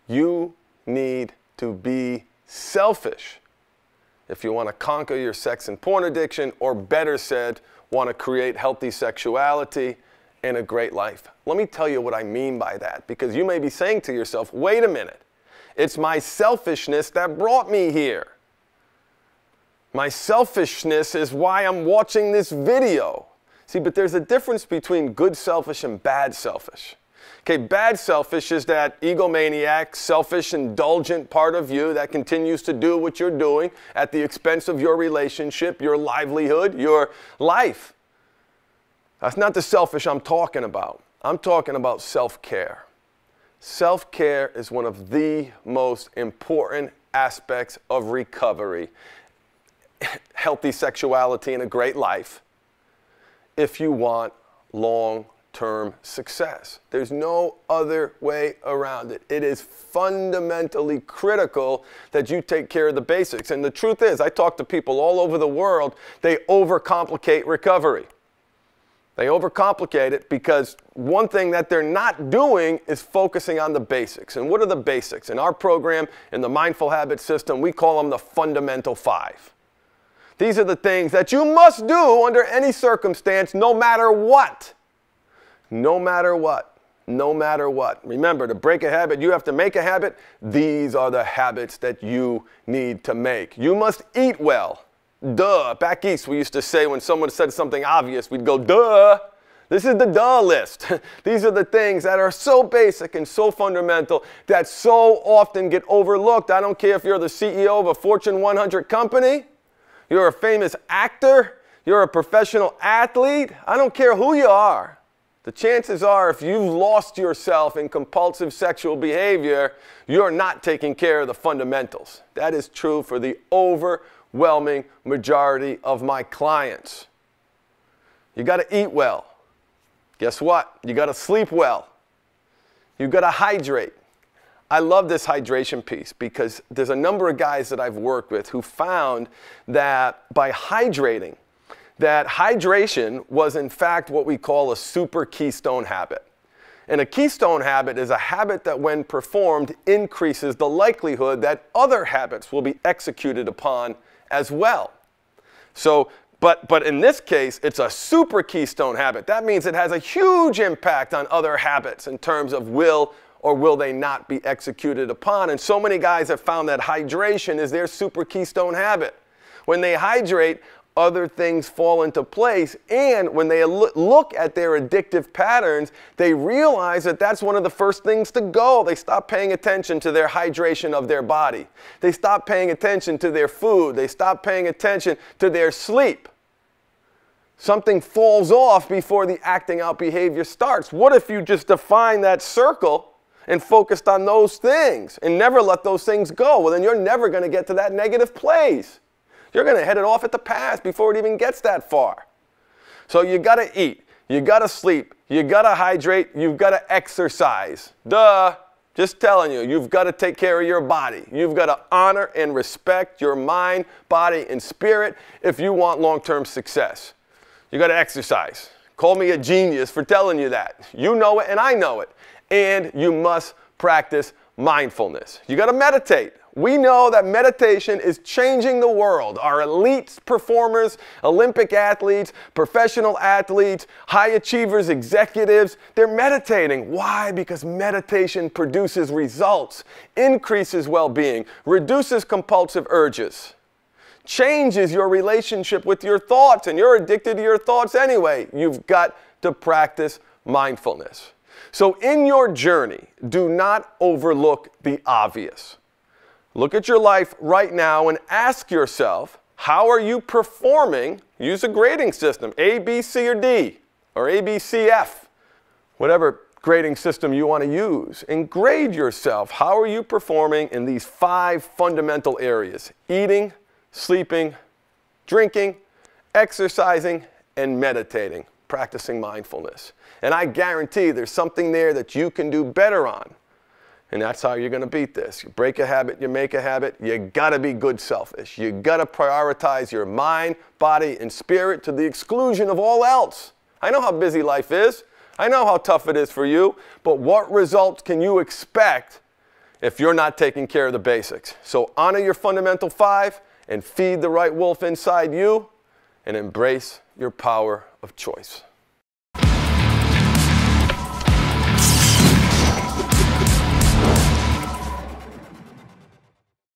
You need to be selfish if you want to conquer your sex and porn addiction, or better said, want to create healthy sexuality and a great life. Let me tell you what I mean by that, because you may be saying to yourself, wait a minute, it's my selfishness that brought me here. My selfishness is why I'm watching this video. See, but there's a difference between good selfish and bad selfish. Okay, bad selfish is that egomaniac, selfish, indulgent part of you that continues to do what you're doing at the expense of your relationship, your livelihood, your life. That's not the selfish I'm talking about. I'm talking about self-care. Self-care is one of the most important aspects of recovery, healthy sexuality, and a great life if you want long-term success. There's no other way around it. It is fundamentally critical that you take care of the basics. And the truth is, I talk to people all over the world, they overcomplicate recovery. They overcomplicate it because one thing that they're not doing is focusing on the basics. And what are the basics? In our program, in the Mindful Habit System, we call them the Fundamental 5. These are the things that you must do under any circumstance, no matter what. No matter what. No matter what. Remember, to break a habit, you have to make a habit. These are the habits that you need to make. You must eat well. Duh. Back east, we used to say when someone said something obvious, we'd go, duh. This is the duh list. These are the things that are so basic and so fundamental that so often get overlooked. I don't care if you're the CEO of a Fortune 100 company, you're a famous actor, you're a professional athlete. I don't care who you are. The chances are if you've lost yourself in compulsive sexual behavior, you're not taking care of the fundamentals. That is true for the overwhelming majority of my clients. You got to eat well. Guess what? You got to sleep well. You got to hydrate. I love this hydration piece because there's a number of guys that I've worked with who found that by hydrating, that hydration was in fact what we call a super keystone habit. And a keystone habit is a habit that when performed increases the likelihood that other habits will be executed upon as well. So, but in this case, it's a super keystone habit. That means it has a huge impact on other habits in terms of will or will they not be executed upon. And so many guys have found that hydration is their super keystone habit. When they hydrate, other things fall into place. And when they look at their addictive patterns, they realize that that's one of the first things to go. They stop paying attention to their hydration of their body. They stop paying attention to their food. They stop paying attention to their sleep. Something falls off before the acting out behavior starts. What if you just define that circle and focused on those things and never let those things go? Well, then you're never going to get to that negative place. You're going to head it off at the pass before it even gets that far. So you got to eat. You got to sleep. You got to hydrate. You've got to exercise. Duh. Just telling you, you've got to take care of your body. You've got to honor and respect your mind, body, and spirit if you want long-term success. You got to exercise. Call me a genius for telling you that. You know it and I know it. And you must practice mindfulness. You got to meditate. We know that meditation is changing the world. Our elite performers, Olympic athletes, professional athletes, high achievers, executives, they're meditating. Why? Because meditation produces results, increases well-being, reduces compulsive urges, changes your relationship with your thoughts, and you're addicted to your thoughts anyway. You've got to practice mindfulness. So in your journey, do not overlook the obvious. Look at your life right now and ask yourself, how are you performing? Use a grading system, A, B, C, or D, or A, B, C, F, whatever grading system you want to use. And grade yourself. How are you performing in these 5 fundamental areas? Eating, sleeping, drinking, exercising, and meditating, practicing mindfulness. And I guarantee there's something there that you can do better on. And that's how you're going to beat this. You break a habit, you make a habit. You got to be good selfish. You got to prioritize your mind, body, and spirit to the exclusion of all else. I know how busy life is. I know how tough it is for you. But what results can you expect if you're not taking care of the basics. So honor your fundamental 5 and feed the right wolf inside you and embrace your power of choice.